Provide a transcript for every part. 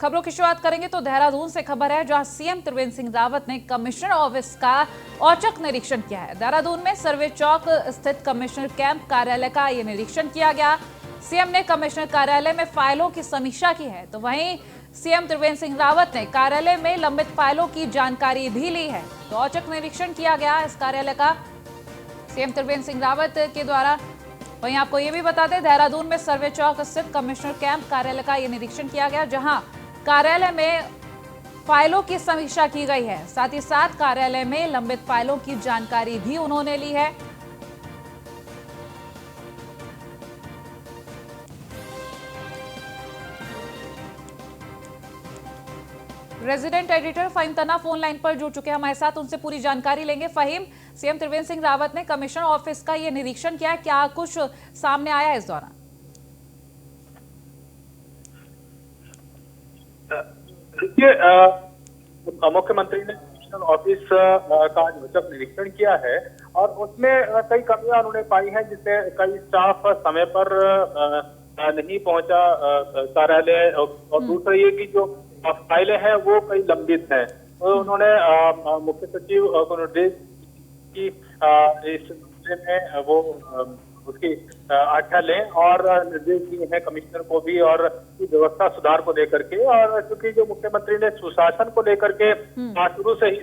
खबरों की शुरुआत करेंगे तो देहरादून से खबर है, जहां सीएम त्रिवेंद्र सिंह रावत ने कमिश्नर ऑफिस का औचक निरीक्षण किया है। देहरादून में सर्वे चौक स्थित कमिश्नर कैंप कार्यालय का यह निरीक्षण किया गया। सीएम ने कमिश्नर कार्यालय में फाइलों की समीक्षा की है, तो वहीं सीएम त्रिवेंद्र सिंह रावत ने कार्यालय में लंबित फाइलों की जानकारी भी ली है। तो औचक निरीक्षण किया गया इस कार्यालय का सीएम त्रिवेंद्र सिंह रावत के द्वारा। वहीं आपको ये भी बता दें, देहरादून में सर्वे चौक स्थित कमिश्नर कैंप कार्यालय का यह निरीक्षण किया गया, जहां कार्यालय में फाइलों की समीक्षा की गई है। साथ ही साथ कार्यालय में लंबित फाइलों की जानकारी भी उन्होंने ली है। रेजिडेंट एडिटर फहीम तना फोन लाइन पर जुड़ चुके हैं हमारे साथ, उनसे पूरी जानकारी लेंगे। फहीम, सीएम त्रिवेंद्र सिंह रावत ने कमिश्नर ऑफिस का ये निरीक्षण किया है, क्या कुछ सामने आया इस दौरान? देखिए, मुख्यमंत्री ने कमिश्नर ऑफिस का औचक निरीक्षण किया है और उसमें कई कमियां उन्होंने पाई हैं, जिससे कई स्टाफ समय पर नहीं पहुंचा कार्यालय, और दूसरा ये कि जो फाइलें हैं वो कई लंबित हैं। तो उन्होंने मुख्य सचिव को निर्देश की इस मामले में वो उसकी आज्ञा लें और निर्देश दिए हैं कमिश्नर को भी, और व्यवस्था सुधार को लेकर के। और चूंकि जो मुख्यमंत्री ने सुशासन को लेकर के शुरू से ही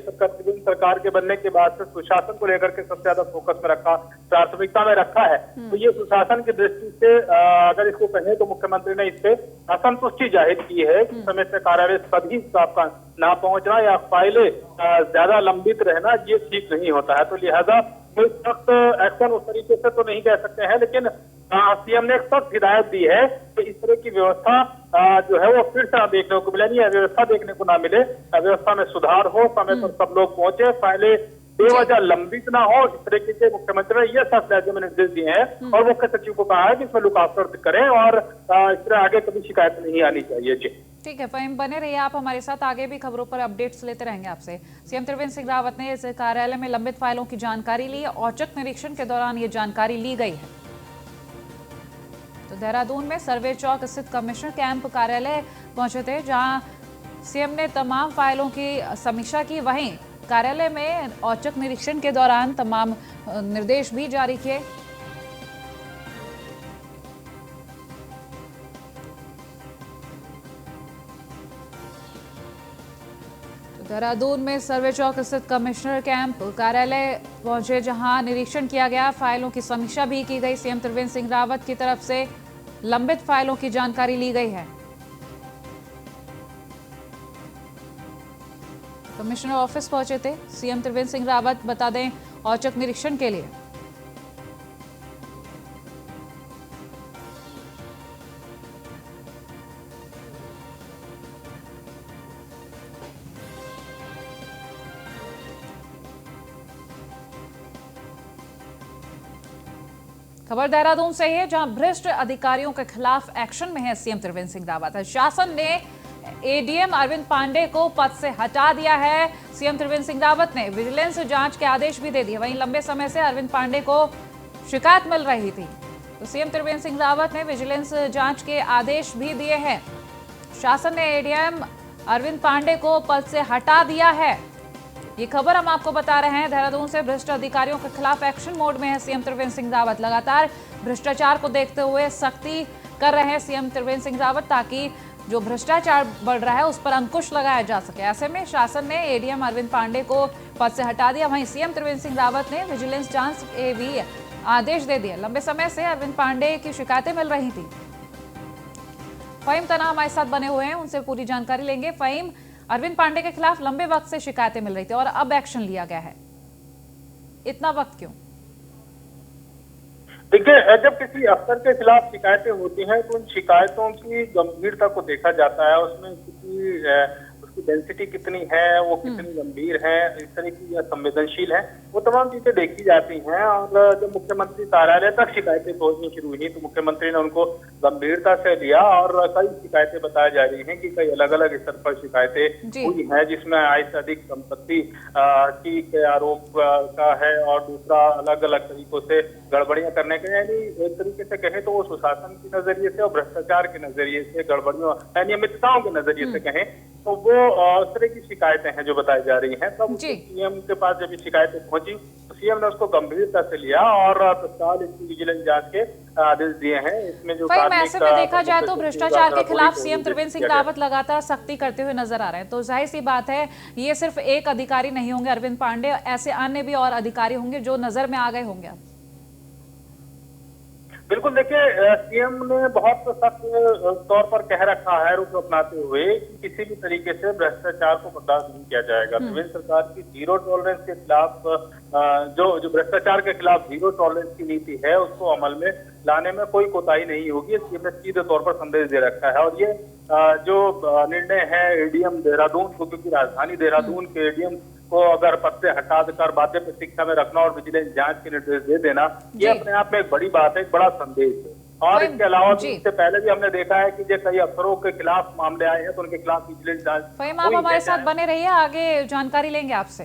सरकार के बनने के बाद से सुशासन को लेकर के सबसे ज्यादा फोकस में रखा, प्राथमिकता में रखा है, तो ये सुशासन की दृष्टि से अगर इसको कहें तो मुख्यमंत्री ने इससे असंतुष्टि जाहिर की है कि समय से कार्यालय सभी स्टाफ का ना पहुंचना या फाइलें ज्यादा लंबित रहना, ये ठीक नहीं होता है। तो लिहाजा कोई सख्त एक्शन उस तरीके से तो नहीं कह सकते हैं, लेकिन सीएम ने एक सख्त हिदायत दी है कि इस तरह की व्यवस्था जो है वो फिर से देखने को मिले, नहीं व्यवस्था देखने को ना मिले, व्यवस्था में सुधार हो, समय पर सब लोग पहुंचे, फाइलें बेवजह लंबित ना हो। इस तरीके के मुख्यमंत्री ने यह सख्त लहजे में निर्देश दिए हैं और मुख्य सचिव को कहा है कि इसमें लुक आफ्टर करें और इस तरह आगे कभी शिकायत नहीं आनी चाहिए। जी ठीक है फहीम, बने रहिए आप हमारे साथ, आगे भी खबरों पर अपडेट्स लेते रहेंगे आपसे। सीएम त्रिवेंद्र सिंह रावत ने इस कार्यालय में लंबित फाइलों की जानकारी ली, औचक निरीक्षण के दौरान ये जानकारी ली गई है। तो देहरादून में सर्वे चौक स्थित कमिश्नर कैंप कार्यालय पहुंचे थे, जहां सीएम ने तमाम फाइलों की समीक्षा की। वहीं कार्यालय में औचक निरीक्षण के दौरान तमाम निर्देश भी जारी किए। देहरादून में सर्वे चौक स्थित कमिश्नर कैंप कार्यालय पहुंचे, जहां निरीक्षण किया गया, फाइलों की समीक्षा भी की गई। सीएम त्रिवेंद्र सिंह रावत की तरफ से लंबित फाइलों की जानकारी ली गई है। कमिश्नर ऑफिस पहुंचे थे सीएम त्रिवेंद्र सिंह रावत, बता दें, औचक निरीक्षण के लिए। खबर देहरादून से है, जहां भ्रष्ट अधिकारियों के खिलाफ एक्शन में है सीएम त्रिवेंद्र सिंह रावत। शासन ने एडीएम अरविंद पांडे को पद से हटा दिया है। सीएम त्रिवेंद्र सिंह रावत ने विजिलेंस जांच के आदेश भी दे दिए। वहीं लंबे समय से अरविंद पांडे को शिकायत मिल रही थी, तो सीएम त्रिवेंद्र सिंह रावत ने विजिलेंस जांच के आदेश भी दिए हैं। शासन ने एडीएम अरविंद पांडे को पद से हटा दिया है। ये खबर हम आपको बता रहे हैं। देहरादून से भ्रष्ट अधिकारियों के खिलाफ एक्शन मोड में है सीएम त्रिवेंद्र सिंह रावत। लगातार भ्रष्टाचार को देखते हुए सख्ती कर रहे हैं सीएम त्रिवेंद्र सिंह रावत, ताकि जो भ्रष्टाचार बढ़ रहा है उस पर अंकुश लगाया जा सके। ऐसे में शासन ने एडीएम अरविंद पांडे को पद से हटा दिया। वहीं सीएम त्रिवेंद्र सिंह रावत ने विजिलेंस जांच के भी आदेश दे दिए। लंबे समय से अरविंद पांडे की शिकायतें मिल रही थी। फहीम तना हमारे साथ बने हुए हैं, उनसे पूरी जानकारी लेंगे। फहीम, अरविंद पांडे के खिलाफ लंबे वक्त से शिकायतें मिल रही थी और अब एक्शन लिया गया है, इतना वक्त क्यों? देखिए, जब किसी अफसर के खिलाफ शिकायतें होती हैं तो उन शिकायतों की गंभीरता को देखा जाता है, उसमें उसकी उसकी डेंसिटी कितनी है, वो कितनी गंभीर है, इस तरह की या संवेदनशील है, वो तमाम चीजें देखी जाती हैं। और जब मुख्यमंत्री कार्यालय तक शिकायतें पहुंचनी शुरू हुई तो मुख्यमंत्री ने उनको गंभीरता से लिया और कई शिकायतें बताई जा रही हैं कि कई अलग अलग स्तर पर शिकायतें हुई हैं, जिसमें आय से अधिक संपत्ति की के आरोप का है और दूसरा अलग अलग तरीकों से गड़बड़ियां करने के, यानी एक तरीके से कहें तो वो सुशासन के नजरिए से और भ्रष्टाचार के नजरिए से, गड़बड़ियों अनियमितताओं के नजरिए से कहें तो वो इस तरह की शिकायतें हैं जो बताई जा रही हैं। तब सीएम के पास जब ये शिकायतें पहुंची तो सीएम ने उसको गंभीरता से लिया और तत्काल इसकी विजिलेंस जांच के आदेश दिए हैं। इसमें जो ऐसे में देखा जाए तो भ्रष्टाचार के खिलाफ सीएम त्रिवेंद्र सिंह रावत लगातार सख्ती करते हुए नजर आ रहे हैं, तो जाहिर सी बात है ये सिर्फ एक अधिकारी नहीं होंगे अरविंद पांडे, ऐसे अन्य भी और अधिकारी होंगे जो नजर में आ गए होंगे। बिल्कुल, देखिए सीएम ने बहुत सख्त तौर पर कह रखा है रुख अपनाते हुए कि किसी भी तरीके से भ्रष्टाचार को बर्दाश्त नहीं किया जाएगा। त्रिवेंद्र सरकार की जीरो टॉलरेंस के खिलाफ जो भ्रष्टाचार के खिलाफ जीरो टॉलरेंस की नीति है उसको अमल में लाने में कोई कोताही नहीं होगी, सीएम ने सीधे तौर पर संदेश दे रखा है। और ये जो निर्णय है एडीएम देहरादून को, क्योंकि राजधानी देहरादून के एडीएम को अगर पद से हटा देकर बाध्य प्रतीक्षा में रखना और विजिलेंस जांच के निर्देश दे देना, ये अपने आप में एक बड़ी बात है, एक बड़ा संदेश है। और इसके अलावा इससे पहले भी हमने देखा है कि जो कई अफसरों के खिलाफ मामले आए हैं तो उनके खिलाफ विजिलेंस जांच। आप हमारे साथ बने रहिए, आगे जानकारी लेंगे आपसे।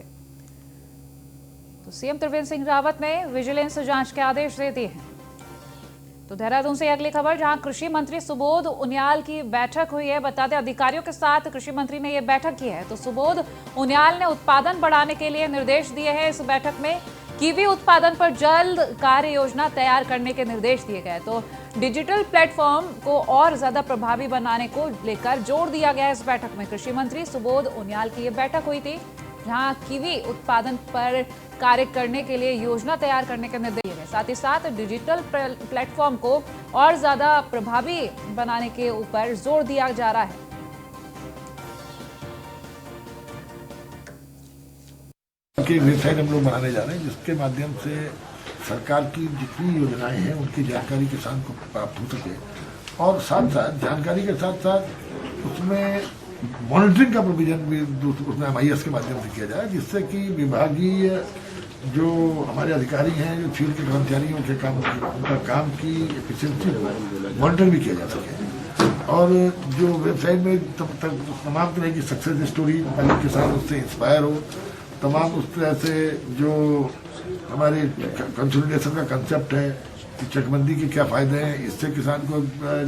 तो सीएम त्रिवेंद्र सिंह रावत ने विजिलेंस जांच के आदेश दे दिए हैं। तो देहरादून से अगली खबर, जहां कृषि मंत्री सुबोध उनियाल की बैठक हुई है। बता दें अधिकारियों के साथ कृषि मंत्री ने यह बैठक की है। तो सुबोध उनियाल ने उत्पादन बढ़ाने के लिए निर्देश दिए हैं। इस बैठक में कीवी उत्पादन पर जल्द कार्य योजना तैयार करने के निर्देश दिए गए। तो डिजिटल प्लेटफॉर्म को और ज्यादा प्रभावी बनाने को लेकर जोर दिया गया। इस बैठक में कृषि मंत्री सुबोध उनियाल की यह बैठक हुई थी, जहां कीवी उत्पादन पर कार्य करने के लिए योजना तैयार करने के निर्देश दिए गए। साथ ही साथ डिजिटल प्लेटफॉर्म को और ज्यादा प्रभावी बनाने के ऊपर जोर दिया जा रहा है। की वेबसाइट हम लोग बनाने जा रहे हैं जिसके माध्यम से सरकार की जितनी योजनाएं हैं उनकी जानकारी किसान को प्राप्त हो सके, और साथ साथ जानकारी के साथ साथ उसमें मॉनिटरिंग का प्रोविजन भी उसमें MIS के माध्यम से किया जाए, जिससे कि विभागीय जो हमारे अधिकारी हैं, जो फील्ड के कर्मचारी हैं, उनका काम की एफिशिएंसी मॉनिटर भी किया जा सके। और जो वेबसाइट में तमाम तरह की सक्सेस स्टोरी ताकि किसान उससे इंस्पायर हो, तमाम उस तरह से जो हमारे कंसोलिडेशन का कंसेप्ट है कि चकबंदी के क्या फायदे हैं, इससे किसान को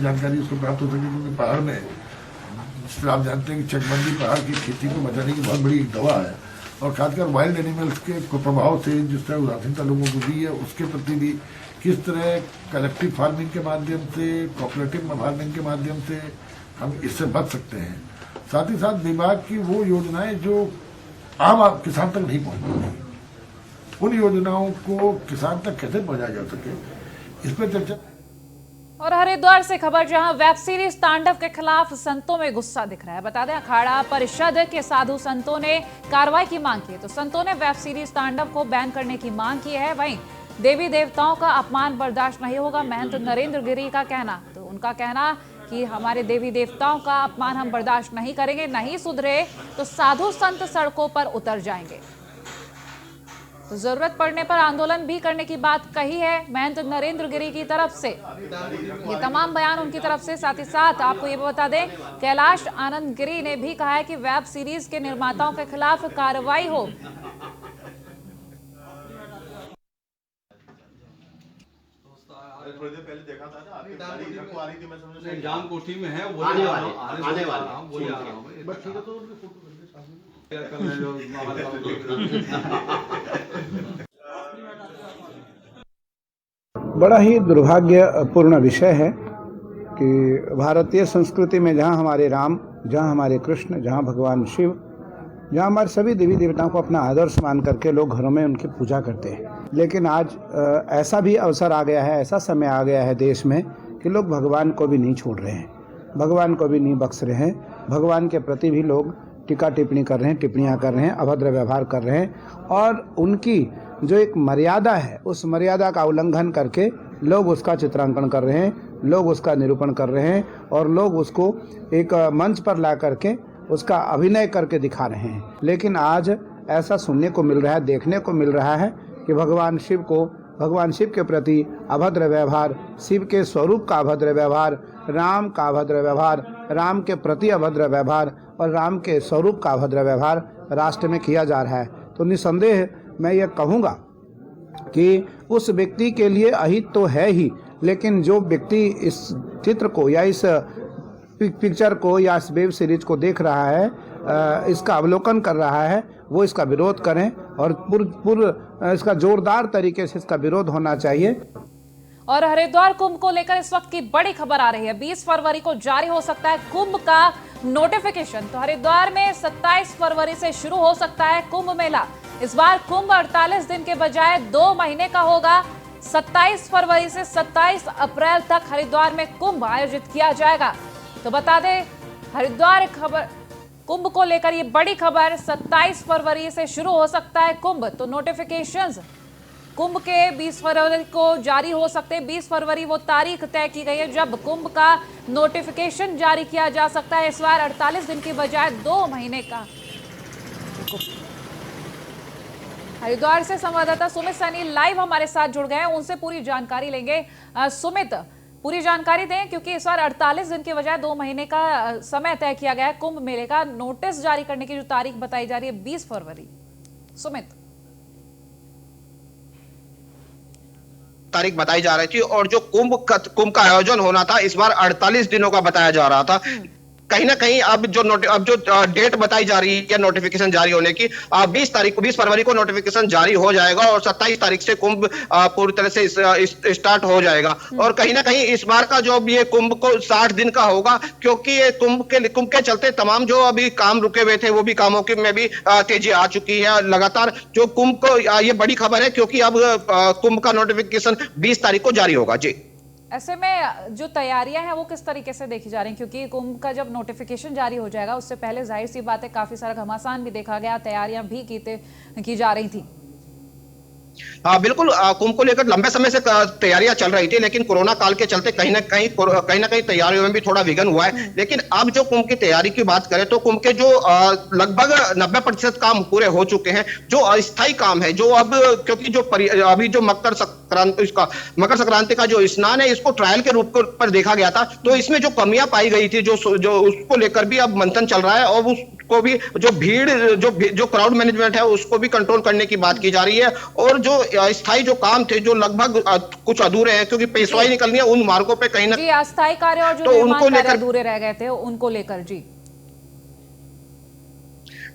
जानकारी उसको प्राप्त हो सके। क्योंकि पहाड़ में जिस तरह आप जानते हैं कि चकबंदी पहाड़ की खेती को बचाने की बहुत बड़ी दवा है, और खासकर वाइल्ड एनिमल्स के प्रभाव से जिस तरह उदासीनता लोगों को दी है उसके प्रति भी किस तरह कलेक्टिव फार्मिंग के माध्यम से, कोऑपरेटिव फार्मिंग के माध्यम से हम इससे बच सकते हैं। साथ ही साथ विभाग की वो योजनाएं जो आम किसान तक नहीं पहुंच पाती, उन योजनाओं को किसान तक कैसे पहुंचाया जा सके, इस पर चर्चा। और हरिद्वार से खबर, जहां वेब सीरीज तांडव के खिलाफ संतों में गुस्सा दिख रहा है। बता दें अखाड़ा परिषद के साधु संतों ने कार्रवाई की मांग की है। तो संतों ने वेब सीरीज तांडव को बैन करने की मांग की है। वहीं देवी देवताओं का अपमान बर्दाश्त नहीं होगा, महंत नरेंद्र गिरी का कहना। तो उनका कहना कि हमारे देवी देवताओं का अपमान हम बर्दाश्त नहीं करेंगे, नहीं सुधरे तो साधु संत सड़कों पर उतर जाएंगे। तो जरूरत पड़ने पर आंदोलन भी करने की बात कही है महंत नरेंद्र गिरी की तरफ से। ये तमाम बयान उनकी तरफ से। साथ ही साथ आपको ये बता दें कैलाश आनंद गिरी ने भी कहा है कि वेब सीरीज के निर्माताओं के खिलाफ कार्रवाई हो। थोड़ी देर पहले देखा था ना, आपकी गाड़ी घर को आ रही थी, मैं समझ एग्जाम कोठी में है, वो आने वाले वही आ रहा हूं। बस ठीक है, तो उनकी फोटो कर दे सामने। बड़ा ही दुर्भाग्यपूर्ण विषय है कि भारतीय संस्कृति में जहाँ हमारे राम, जहाँ हमारे कृष्ण, जहाँ भगवान शिव, जहाँ हमारे सभी देवी देवताओं को अपना आदर्श मान करके लोग घरों में उनकी पूजा करते हैं, लेकिन आज ऐसा भी अवसर आ गया है, ऐसा समय आ गया है देश में कि लोग भगवान को भी नहीं छोड़ रहे हैं, भगवान को भी नहीं बख्श रहे हैं। भगवान के प्रति भी लोग टीका टिप्पणी कर रहे हैं, टिप्पणियाँ कर रहे हैं, अभद्र व्यवहार कर रहे हैं, और उनकी जो एक मर्यादा है उस मर्यादा का उल्लंघन करके लोग उसका चित्रांकन कर रहे हैं, लोग उसका निरूपण कर रहे हैं, और लोग उसको एक मंच पर ला करके उसका अभिनय करके दिखा रहे हैं। लेकिन आज ऐसा सुनने को मिल रहा है, देखने को मिल रहा है कि भगवान शिव के प्रति अभद्र व्यवहार, शिव के स्वरूप का अभद्र व्यवहार, राम का अभद्र व्यवहार, राम के प्रति अभद्र व्यवहार और राम के स्वरूप का अभद्र व्यवहार राष्ट्र में किया जा रहा है। तो निसंदेह मैं ये कहूँगा कि उस व्यक्ति के लिए अहित तो है ही, लेकिन जो व्यक्ति इस चित्र को या इस पिक्चर को या इस वेब सीरीज को देख रहा है, इसका अवलोकन कर रहा है, वो इसका विरोध करें और इसका जोरदार तरीके से इसका विरोध होना चाहिए। और हरिद्वार कुंभ को लेकर इस वक्त की बड़ी खबर आ रही है। 20 फरवरी को जारी हो सकता है कुंभ का नोटिफिकेशन। तो हरिद्वार में 27 फरवरी से शुरू हो सकता है कुंभ मेला। इस बार कुंभ 48 दिन के बजाय 2 महीने का होगा। 27 फरवरी से 27 अप्रैल तक हरिद्वार में कुंभ आयोजित किया जाएगा। तो बता दें, हरिद्वार कुंभ को लेकर ये बड़ी खबर, 27 फरवरी से शुरू हो सकता है कुंभ। तो नोटिफिकेशंस कुंभ के 20 फरवरी को जारी हो सकते हैं। 20 फरवरी वो तारीख तय की गई है जब कुंभ का नोटिफिकेशन जारी किया जा सकता है। इस बार 48 दिन की बजाय 2 महीने का। हरिद्वार से संवाददाता सुमित सैनी लाइव हमारे साथ जुड़ गए हैं, उनसे पूरी जानकारी लेंगे। सुमित, पूरी जानकारी दें, क्योंकि इस बार 48 दिन के बजाय 2 महीने का समय तय किया गया है कुंभ मेले का। नोटिस जारी करने की जो तारीख बताई जा रही है 20 फरवरी। सुमित, तारीख बताई जा रही थी और जो कुंभ का आयोजन होना था इस बार 48 दिनों का बताया जा रहा था। कहीं ना कहीं अब जो डेट बताई जा रही है नोटिफिकेशन जारी होने की, 20 फरवरी को नोटिफिकेशन जारी हो जाएगा और 27 तारीख से कुंभ पूरी तरह से स्टार्ट हो जाएगा। और कहीं ना कहीं इस बार का जो ये कुंभ को 60 दिन का होगा, क्योंकि ये कुंभ के चलते तमाम जो अभी काम रुके हुए थे वो भी कामों की में भी तेजी आ चुकी है। लगातार जो कुंभ को ये बड़ी खबर है, क्योंकि अब कुंभ का नोटिफिकेशन 20 तारीख को जारी होगा। जी, ऐसे में जो तैयारियां हैं वो किस तरीके से देखी जा रही हैं, क्योंकि कुंभ का जब नोटिफिकेशन जारी हो जाएगा उससे पहले जाहिर सी बात है काफी सारा घमासान भी देखा गया, तैयारियां भी की जा रही थी। हाँ बिल्कुल, कुंभ को लेकर लंबे समय से तैयारियां चल रही थी, लेकिन कोरोना काल के चलते कहीं ना कहीं तैयारियों में भी थोड़ा विघ्न हुआ है। लेकिन अब जो कुंभ की तैयारी की बात करें तो कुंभ के जो लगभग 90% काम पूरे हो चुके हैं। जो अस्थायी काम है, जो अब क्योंकि जो अभी जो मकर संक्रांति का जो स्नान है इसको ट्रायल के रूप पर देखा गया था, तो इसमें जो कमियां पाई गई थी जो उसको लेकर भी अब मंथन चल रहा है और उसको भी जो भीड़ जो क्राउड मैनेजमेंट है उसको भी कंट्रोल करने की बात की जा रही है। और जो अस्थायी जो काम थे जो लगभग कुछ अधूरे हैं, क्योंकि पेशवाई निकलनी है उन मार्गों पे कहीं ना जी, अस्थायी कार्य और जो तो निर्माण कार्य अधूरे रह गए थे उनको लेकर। जी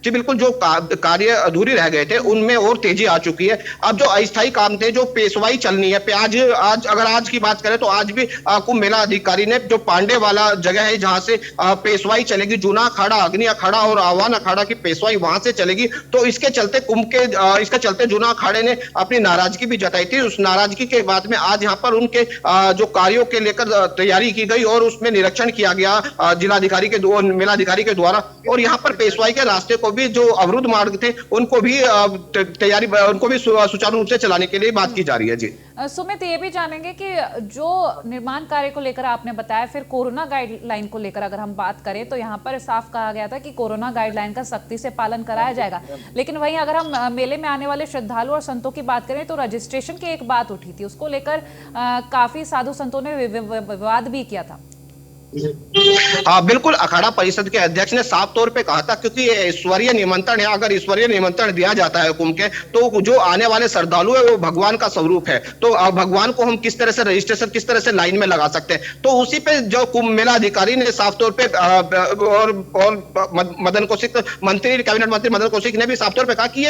बिल्कुल, जो कार्य अधूरी रह गए थे उनमें और तेजी आ चुकी है। अब जो अस्थायी काम थे, जो पेशवाई चलनी है, आज की बात करें तो आज भी कुंभ मेला अधिकारी ने जो पांडे वाला जगह है जहां से पेशवाई चलेगी, जूना अखाड़ा, अग्नि अखाड़ा और आह्वान अखाड़ा की पेशवाई वहां से चलेगी। तो इसके चलते जूना अखाड़े ने अपनी नाराजगी भी जताई थी। उस नाराजगी के बाद में आज यहाँ पर उनके जो कार्यों के लेकर तैयारी की गई और उसमें निरीक्षण किया गया जिलाधिकारी मेलाधिकारी के द्वारा। और यहाँ पर पेशवाई के रास्ते को भी जो अवरुद्ध मार्ग थे उनको भी सुचारू रूप से चलाने के लिए बात की जा रही है। जी सुमित, ये भी जानेंगे कि जो निर्माण कार्य को लेकर आपने बताया, फिर कोरोना गाइडलाइन को लेकर अगर हम बात करें तो यहाँ पर साफ कहा गया था कि कोरोना गाइडलाइन का सख्ती से पालन कराया जाएगा। लेकिन वहीं अगर हम मेले में आने वाले श्रद्धालु और संतों की बात करें तो रजिस्ट्रेशन की एक बात उठी थी, उसको लेकर काफी साधु संतों ने विवाद भी किया था। हाँ बिल्कुल, अखाड़ा परिषद के अध्यक्ष ने साफ तौर पे कहा था, क्योंकि ये ईश्वरीय निमंत्रण है, अगर ईश्वरीय निमंत्रण दिया जाता है कुंभ के तो जो आने वाले श्रद्धालु है वो भगवान का स्वरूप है। तो भगवान को हम किस तरह से रजिस्ट्रेशन, किस तरह से लाइन में लगा सकते हैं। तो उसी पे जो कुंभ मेला अधिकारी ने साफ तौर पे और मदन कौशिक मंत्री, कैबिनेट मंत्री मदन कौशिक ने भी साफ तौर पे कहा कि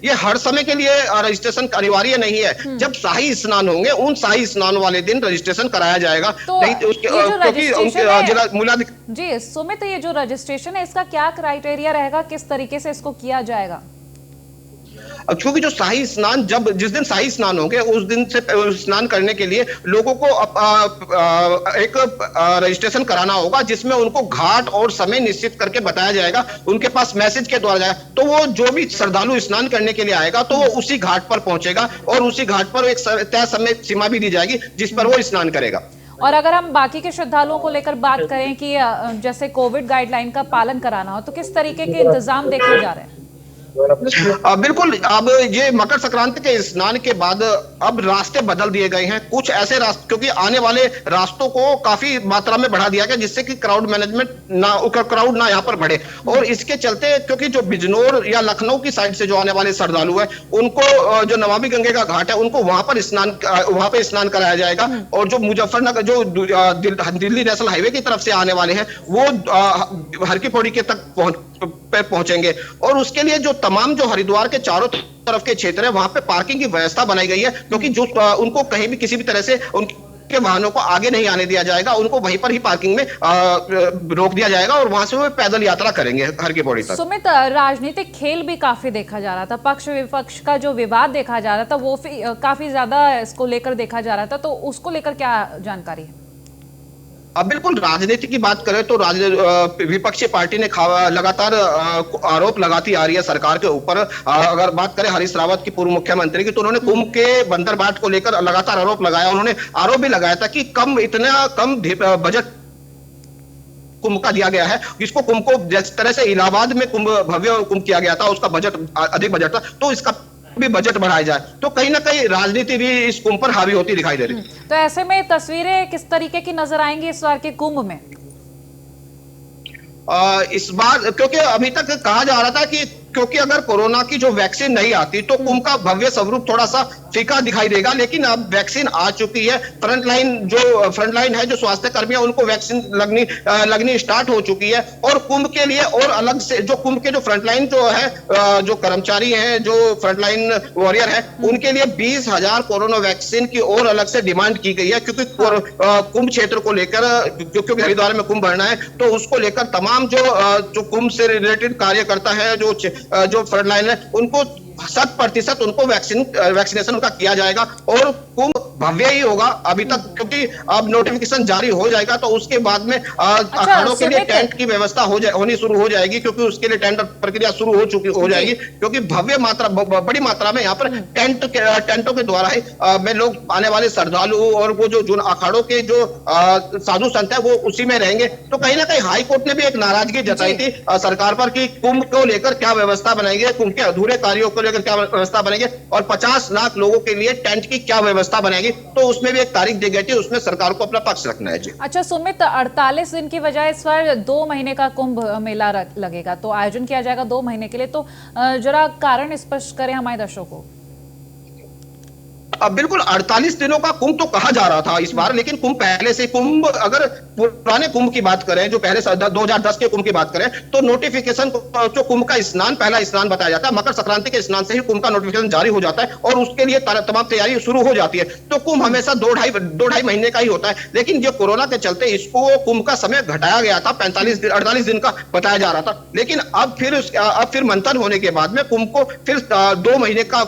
ये हर समय के लिए रजिस्ट्रेशन अनिवार्य नहीं है। जब शाही स्नान होंगे उन शाही स्नान वाले दिन रजिस्ट्रेशन कराया जाएगा। नहीं जी सुमित, ये जो रजिस्ट्रेशन है इसका क्या क्राइटेरिया रहेगा, किस तरीके से इसको किया जाएगा? क्योंकि जो शाही स्नान जिस दिन शाही स्नान होंगे उस दिन से स्नान करने के लिए लोगों को एक रजिस्ट्रेशन कराना होगा, जिसमें उनको घाट और समय निश्चित करके बताया जाएगा, उनके पास मैसेज के द्वारा जाएगा। तो वो जो भी श्रद्धालु स्नान करने के लिए आएगा तो वो उसी घाट पर पहुंचेगा और उसी घाट पर एक तय समय सीमा भी दी जाएगी जिस पर वो स्नान करेगा। और अगर हम बाकी के श्रद्धालुओं को लेकर बात करें कि जैसे कोविड गाइडलाइन का पालन कराना हो, तो किस तरीके के इंतजाम देखे जा रहे हैं? बिल्कुल, अब ये मकर संक्रांति के स्नान के बाद अब रास्ते बदल दिए गए हैं। कुछ ऐसे रास्ते, क्योंकि आने वाले रास्तों को काफी मात्रा में बढ़ा दिया गया, जिससे कि क्राउड ना यहाँ पर बढ़े। और इसके चलते, क्योंकि जो बिजनौर या लखनऊ की साइड से जो आने वाले श्रद्धालु है, उनको जो नमामि गंगे का घाट है, उनको वहां पे स्नान कराया जाएगा। और जो मुजफ्फरनगर, जो दिल्ली नेशनल हाईवे की तरफ से आने वाले हैं, वो हर की पौड़ी के तक पहुंचेंगे। और उसके लिए जो तमाम जो हरिद्वार के चारों तरफ के क्षेत्र है, वहां पे पार्किंग की व्यवस्था बनाई गई है, क्योंकि जो उनको कहीं भी किसी भी तरह से उनके वाहनों को आगे नहीं आने दिया जाएगा। उनको वहीं पर ही पार्किंग में रोक दिया जाएगा और वहां से वो पैदल यात्रा करेंगे हर की पौड़ी तक। सुमित, राजनीतिक खेल भी काफी देखा जा रहा था, पक्ष विपक्ष का जो विवाद देखा जा रहा था वो काफी ज्यादा इसको लेकर देखा जा रहा था, तो उसको लेकर क्या जानकारी है? अब बिल्कुल, राजनीति की बात करें तो विपक्षी पार्टी ने लगातार आरोप लगाती आ रही है सरकार के ऊपर। अगर बात करें हरीश रावत की, पूर्व मुख्यमंत्री की, तो उन्होंने कुंभ के बंदरबाट को लेकर लगातार आरोप लगाया। उन्होंने आरोप भी लगाया था कि इतना कम बजट कुंभ का दिया गया है। इसको कुंभ को जिस तरह से इलाहाबाद में भव्य कुंभ किया गया था, उसका बजट अधिक बजट था, तो इसका भी बजट बढ़ाया जाए। तो कहीं ना कहीं राजनीति भी इस कुंभ पर हावी होती दिखाई दे रही। तो ऐसे में तस्वीरें किस तरीके की नजर आएंगी इस बार के कुंभ में? इस बार, क्योंकि अभी तक कहा जा रहा था कि क्योंकि अगर कोरोना की जो वैक्सीन नहीं आती तो कुंभ का भव्य स्वरूप थोड़ा सा फीका दिखाई देगा, लेकिन अब वैक्सीन आ चुकी है। फ्रंटलाइन है, जो स्वास्थ्य कर्मी है, उनको वैक्सीन लगनी स्टार्ट हो चुकी है। और कुंभ के लिए और अलग से जो कुंभ के जो फ्रंटलाइन जो है, जो कर्मचारी हैं, जो फ्रंटलाइन वॉरियर है, उनके लिए 20,000 कोरोना वैक्सीन की और अलग से डिमांड की गई है। क्योंकि कुंभ क्षेत्र को लेकर, क्योंकि हरिद्वार में कुंभ भरना है, तो उसको लेकर तमाम जो कुंभ से रिलेटेड कार्यकर्ता है, जो फ्रंटलाइन है, उनको 100% उनको वैक्सीनेशन उनका किया जाएगा। और कुंभ भव्य ही होगा अभी तक, क्योंकि अब नोटिफिकेशन जारी हो जाएगा तो उसके बाद में अखाड़ों के लिए टेंट की व्यवस्था होनी शुरू हो जाएगी, क्योंकि उसके लिए टेंडर प्रक्रिया शुरू हो जाएगी। क्योंकि बड़ी मात्रा में यहाँ पर टेंटों के द्वारा ही में लोग आने वाले श्रद्धालु और वो जो अखाड़ों के जो साधु संत है, वो उसी में रहेंगे। तो कहीं ना कहीं हाई कोर्ट ने भी एक नाराजगी जताई थी सरकार पर कि कुंभ को लेकर क्या व्यवस्था बनाएंगे, कुंभ के अधूरे कार्यों को लेकर क्या व्यवस्था बनेगी, और 50 लाख लोगों के लिए टेंट की क्या व्यवस्था बनेगी। तो उसमें भी एक तारीख दी गई थी, उसमें सरकार को अपना पक्ष रखना है। जी अच्छा सुमित, 48 दिन की बजाय इस बार 2 महीने का कुंभ मेला लगेगा, तो आयोजन किया जाएगा 2 महीने के लिए, तो जरा कारण स्पष्ट करें हमारे दर्शकों को। अब बिल्कुल 48 दिनों का कुंभ तो कहा जा रहा था इस बार, लेकिन कुंभ पहले से अगर पुराने कुंभ की बात करें, जो पहले 2010 के कुंभ की बात करें, तो नोटिफिकेशन जो कुंभ का पहला स्नान बताया जाता है, मकर संक्रांति के स्नान से ही कुंभ का नोटिफिकेशन जारी हो जाता है और उसके लिए तमाम तैयारी शुरू हो जाती है। तो कुंभ हमेशा 2-2.5 महीने का ही होता है, लेकिन जो कोरोना के चलते इसको कुंभ का समय घटाया गया था, 48 दिन का बताया जा रहा था। लेकिन अब फिर मंथन होने के बाद में कुंभ को फिर 2 महीने का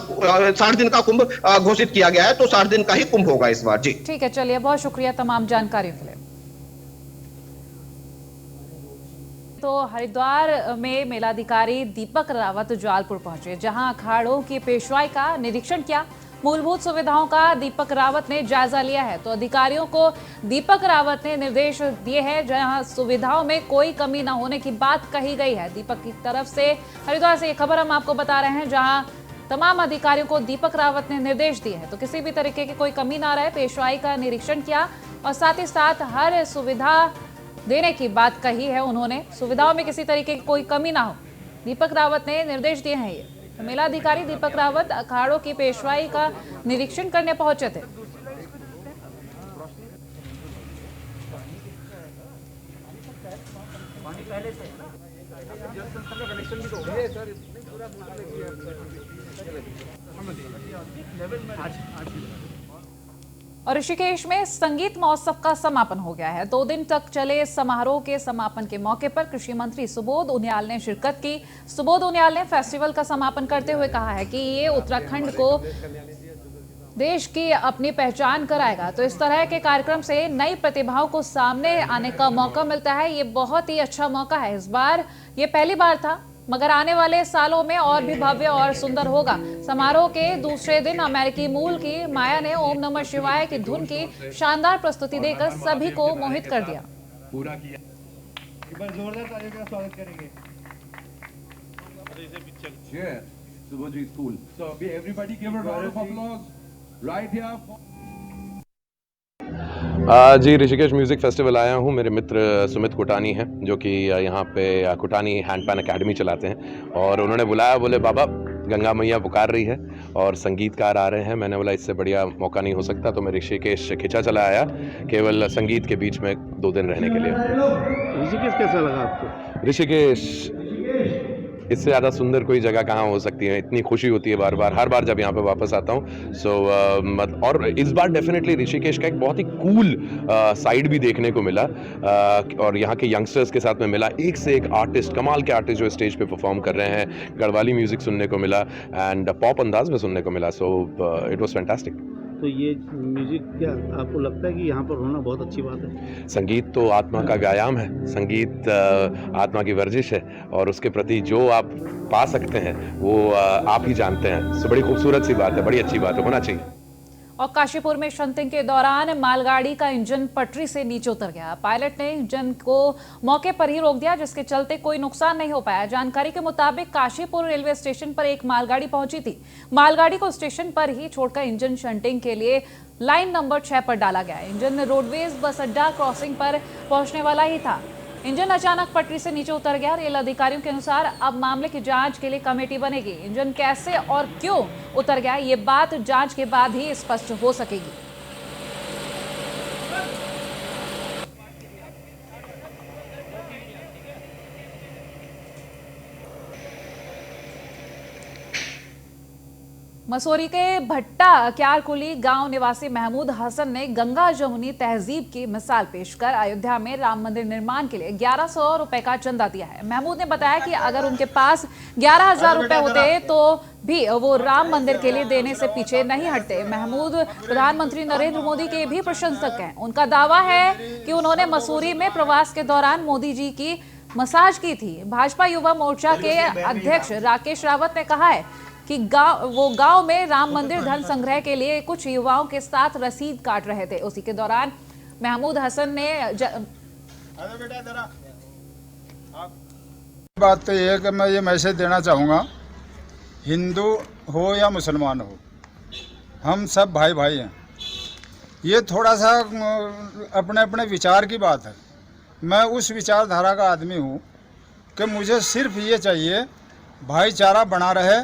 60 दिन का कुंभ घोषित किया गया है। तो 60 दिन का ही कुंभ होगा इस बार। जी ठीक है, चलिए, बहुत शुक्रिया तमाम जानकारियों के लिए। तो हरिद्वार में मेलाधिकारी दीपक रावत जालपुर पहुंचे, जहां अखाड़ों की पेशवाई का निरीक्षण किया। मूलभूत सुविधाओं का दीपक रावत ने जायजा लिया है। तो अधिकारियों को दीपक रावत ने निर्देश दिए हैं, जहां सुविधाओं में कोई कमी न होने की बात कही गई है। दीपक की तरफ से हरिद्वार से ये खबर हम आपको बता रहे हैं, जहां तमाम अधिकारियों को दीपक रावत ने निर्देश दिए हैं, तो किसी भी तरीके की कोई कमी ना रहे। पेशवाई का निरीक्षण किया और साथ ही साथ हर सुविधा देने की बात कही है उन्होंने, सुविधाओं में किसी तरीके की कोई कमी ना हो, दीपक रावत ने निर्देश दिए हैं। ये तो मेलाधिकारी दीपक रावत अखाड़ों की पेशवाई का निरीक्षण करने पहुंचे थे। और ऋषिकेश में संगीत महोत्सव का समापन हो गया है। 2 दिन तक चले इस समारोह के समापन के मौके पर कृषि मंत्री सुबोध उनियाल ने शिरकत की। सुबोध उनियाल ने फेस्टिवल का समापन करते हुए कहा है कि ये उत्तराखंड को देश की अपनी पहचान कराएगा। तो इस तरह के कार्यक्रम से नई प्रतिभाओं को सामने आने का मौका मिलता है। ये बहुत ही अच्छा मौका है। इस बार ये पहली बार था मगर आने वाले सालों में और भी भव्य और सुंदर होगा। समारोह के दूसरे दिन अमेरिकी मूल की माया ने ओम नमः शिवाय की धुन की शानदार प्रस्तुति देकर सभी को मोहित कर दिया। पूरा किया। एक बार जोरदार तालियों का स्वागत करेंगे। Subhajit School. So everybody give a round of applause right here. जी ऋषिकेश म्यूज़िक फेस्टिवल आया हूँ। मेरे मित्र सुमित कुटानी हैं जो कि यहाँ पे कुटानी हैंडपैन एकेडमी चलाते हैं और उन्होंने बुलाया, बोले बाबा गंगा मैया पुकार रही है और संगीतकार आ रहे हैं। मैंने बोला इससे बढ़िया मौका नहीं हो सकता, तो मैं ऋषिकेश खिंचा चला आया केवल संगीत के बीच में 2 दिन रहने के लिए। ऋषिकेश कैसा लगा आपको? ऋषिकेश इससे ज़्यादा सुंदर कोई जगह कहाँ हो सकती है। इतनी खुशी होती है हर बार जब यहाँ पे वापस आता हूँ। और इस बार डेफिनेटली ऋषिकेश का एक बहुत ही कूल साइड भी देखने को मिला और यहाँ के यंगस्टर्स के साथ में मिला। एक से एक आर्टिस्ट, कमाल के आर्टिस्ट जो स्टेज पे परफॉर्म कर रहे हैं। गढ़वाली म्यूजिक सुनने को मिला एंड पॉप अंदाज में सुनने को मिला। So it was fantastic. तो ये म्यूजिक क्या आपको लगता है कि यहाँ पर होना बहुत अच्छी बात है? संगीत तो आत्मा का व्यायाम है, संगीत आत्मा की वर्जिश है और उसके प्रति जो आप पा सकते हैं वो आप ही जानते हैं। सो बड़ी खूबसूरत सी बात है, बड़ी अच्छी बात है, होना चाहिए। और काशीपुर में शंटिंग के दौरान मालगाड़ी का इंजन पटरी से नीचे उतर गया। पायलट ने इंजन को मौके पर ही रोक दिया, जिसके चलते कोई नुकसान नहीं हो पाया। जानकारी के मुताबिक काशीपुर रेलवे स्टेशन पर एक मालगाड़ी पहुंची थी। मालगाड़ी को स्टेशन पर ही छोड़कर इंजन शंटिंग के लिए लाइन नंबर 6 पर डाला गया। इंजन रोडवेज बस अड्डा क्रॉसिंग पर पहुंचने वाला ही था। इंजन अचानक पटरी से नीचे उतर गया। रेल अधिकारियों के अनुसार अब मामले की जांच के लिए कमेटी बनेगी। इंजन कैसे और क्यों उतर गया, ये बात जांच के बाद ही स्पष्ट हो सकेगी। मसूरी के भट्टा क्यारकुली गांव निवासी महमूद हसन ने गंगा जमुनी तहजीब की मिसाल पेश कर अयोध्या में राम मंदिर निर्माण के लिए 1100 रुपए का चंदा दिया है। महमूद ने बताया कि अगर उनके पास 11,000 रुपए होते तो भी वो राम मंदिर के लिए देने से पीछे नहीं हटते। महमूद प्रधानमंत्री नरेंद्र मोदी के भी प्रशंसक हैं। उनका दावा है कि उन्होंने मसूरी में प्रवास के दौरान मोदी जी की मसाज की थी। भाजपा युवा मोर्चा के अध्यक्ष राकेश रावत ने कहा है कि गांव में राम मंदिर धन संग्रह के लिए कुछ युवाओं के साथ रसीद काट रहे थे। उसी के दौरान महमूद हसन ने बात तो ये है कि मैं ये मैसेज देना चाहूँगा, हिंदू हो या मुसलमान हो, हम सब भाई भाई हैं। ये थोड़ा सा अपने अपने विचार की बात है। मैं उस विचारधारा का आदमी हूँ कि मुझे सिर्फ ये चाहिए भाईचारा बना रहे।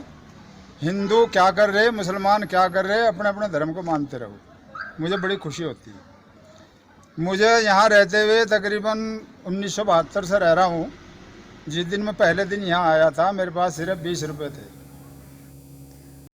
हिंदू क्या कर रहे, मुसलमान क्या कर रहे, अपने अपने धर्म को मानते रहो। मुझे बड़ी खुशी होती है। मुझे यहाँ रहते हुए तकरीबन 1972 से रह रहा हूँ। जिस दिन मैं पहले दिन यहाँ आया था मेरे पास सिर्फ 20 रुपये थे।